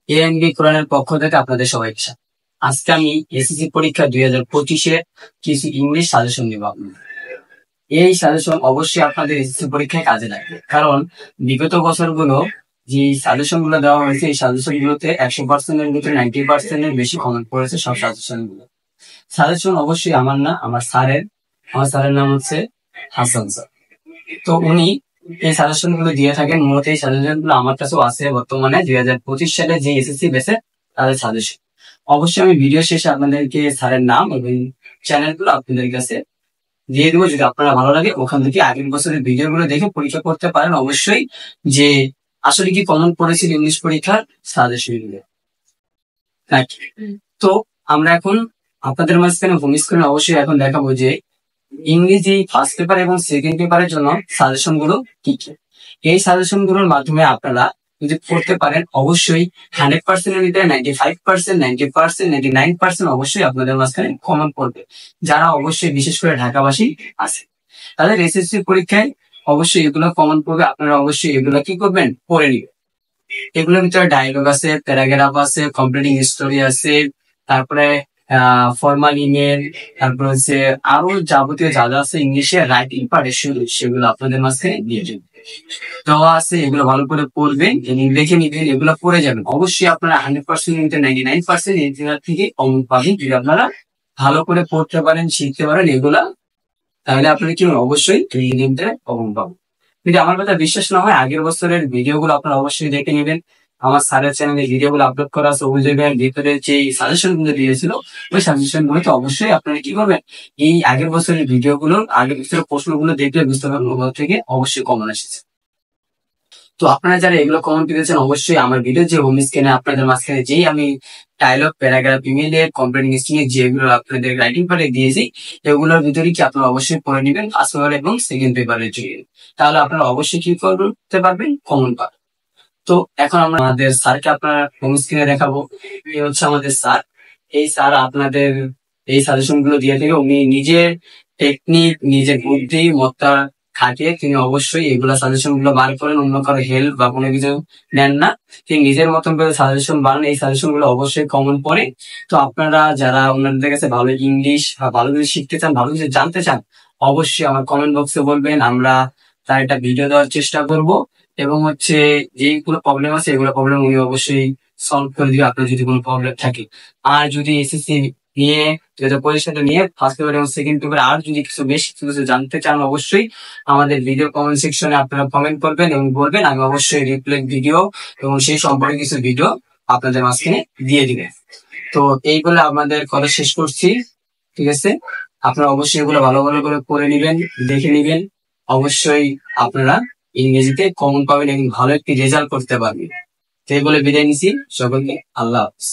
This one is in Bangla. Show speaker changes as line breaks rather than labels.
এএনবি কোরআনের পক্ষ থেকে আপনাদের সবাইকে স্বাগত। আজকে আমি এসএসসি পরীক্ষা 2025-এর কিছু ইংলিশ সাজেশন দিব। এই সাজেশন অবশ্যই আপনাদের এসএসসি পরীক্ষায় কাজে লাগবে, কারণ বিগত বছরগুলো যে সাজেশন গুলো দেওয়া হয়েছে এই সাজেশন গুলোতে 100%-এর ভিতরে 90%-এর বেশি কমেন্ট পড়েছে সব সাজেশন গুলো। সাজেশন অবশ্যই আমার না, আমার স্যারের নাম হচ্ছে হাসান স্যার। তো উনি এই সাজেশন গুলো দিয়ে থাকেন। মূলত এই সাজেশন গুলো আমার কাছেও আছে বর্তমানে 2025 সালে যে এসএসসি বেসে তাদের সাজেশন। অবশ্যই আমি ভিডিও শেষে আপনাদেরকে স্যারের নাম এবং চ্যানেল গুলো আপনাদের কাছে দিয়ে দেবো। যদি আপনারা ভালো লাগে ওখান থেকে আগের বছরের ভিডিও গুলো দেখে পরীক্ষা করতে পারেন অবশ্যই, যে আসলে কি কমন পড়েছিল ইংলিশ পরীক্ষার সাজেশন গুলো। তো আমরা এখন আপনাদের মাঝখানে হোম স্ক্রিনে অবশ্যই এখন দেখাবো যে ইংরেজি ফার্স্ট পেপার এবং সেকেন্ড পেপারের জন্য সাজেশন গুলো কি কি। এই সাজেশন গুলোর মাধ্যমে আপনারা যদি পড়তে পারেন অবশ্যই 100%-এর ভিতরে 95%, 90%, 99% অবশ্যই আপনাদের মাঝখানে কমন পড়বে। যারা অবশ্যই বিশেষ করে ঢাকাবাসী আছে তাদের এসএসসি পরীক্ষায় অবশ্যই এগুলো কমন পড়বে। আপনারা অবশ্যই এগুলো কি করবেন, পড়ে নিবেন। এগুলোর ভিতরে ডায়লগ আছে, প্যারাগ্রাফ আছে, কমপ্লিটিং স্টোরি আছে, তারপরে ফর্মাল ইমেল, তারপর হচ্ছে আরো যাবতীয় যা যা আছে ইংলিশে রাইটিং পার্ট সেগুলো আপনাদের মাঝে দিয়ে দেওয়া আছে। এগুলো ভালো করে পড়বেন এবং দেখে নিবেন, এগুলো পড়ে যাবেন। অবশ্যই আপনারা 100%, 99% এই জায়গা থেকে কমন পাবেন যদি আপনারা ভালো করে পড়তে পারেন, শিখতে পারেন এগুলা, তাহলে আপনারা কি অবশ্যই কমন পাবেন। যদি আমার কথা বিশ্বাস না হয় আগের বছরের ভিডিও গুলো আপনারা অবশ্যই দেখে নেবেন। আমার স্যারের চ্যানেলে ভিডিও গুলো আপলোড করা আছে, ওই জায়গায় ভিতরে যে সাজেশন গুলো দিয়েছিল ওই সাজেশন গুলোতে অবশ্যই আপনারা কি করবেন, এই আগের বছরের ভিডিও গুলো আগের বছরের প্রশ্নগুলো দেখলে বুঝতে পারবেন ওগুলো থেকে অবশ্যই কমন এসেছে। তো আপনারা যারা এগুলো কমন পেয়েছেন অবশ্যই আমার ভিডিও যে হোম স্ক্রিনে আপনাদের মাঝখানে যেই আমি ডায়লগ, প্যারাগ্রাফ, ইমেলের কমপ্লিটিং স্ট্রিং যেগুলো আপনাদের রাইটিং পার্টে দিয়েছি এগুলোর ভিতরে কি আপনারা অবশ্যই পড়ে নেবেন ফার্স্ট পেপার এবং সেকেন্ড পেপারের জন্য, তাহলে আপনারা অবশ্যই কি করতে পারবেন, কমন পাবেন। তো এখন আমরা আমাদের স্যারকে আপনার হোম স্ক্রিনে দেখাবো। এই হচ্ছে আমাদের স্যার। এই স্যার আপনাদের এই সাজেশন গুলো দিয়ে থেকে উনি নিজের টেকনিক, নিজের বুদ্ধি মত্তা খাটিয়ে তিনি অবশ্যই এগুলা সাজেশন গুলো বার করেন, অন্য কারো হেল্প বা কোনো কিছু নেন না। তিনি নিজের মতন করে সাজেশন বানান, এই সাজেশন গুলো অবশ্যই কমন পড়ে। তো আপনারা যারা ওনাদের কাছে ভালো ইংলিশ বা ভালো কিছু শিখতে চান, ভালো কিছু জানতে চান, অবশ্যই আমার কমেন্ট বক্সে বলবেন, আমরা তার একটা ভিডিও দেওয়ার চেষ্টা করব। এবং হচ্ছে যেগুলো প্রবলেম আছে এগুলো প্রবলেম উনি অবশ্যই সলভ করে দিবে আপনার যদি কোনো প্রবলেম থাকে। আর যদি এসএসসি নিয়ে 2025 সালে নিয়ে ফার্স্ট পেপার এবং সেকেন্ড পেপার আর যদি কিছু বেশি কিছু জানতে চান অবশ্যই আমাদের ভিডিও কমেন্ট সেকশনে আপনারা কমেন্ট করবেন এবং বলবেন, আমি অবশ্যই রিপ্লাই ভিডিও এবং সেই সম্পর্কে কিছু ভিডিও আপনাদের মাঝখানে দিয়ে দিবেন। তো এই বলে আমাদের কথা শেষ করছি, ঠিক আছে? আপনারা অবশ্যই এগুলো ভালো ভালো করে পড়ে নিবেন, দেখে নিবেন। অবশ্যই আপনারা ইংরেজিতে কমন পাবেন এবং ভালো একটি রেজাল্ট করতে পারবেন। তো এই বলে বিদায় নিছি সকলকে, আল্লাহ হাফিজ।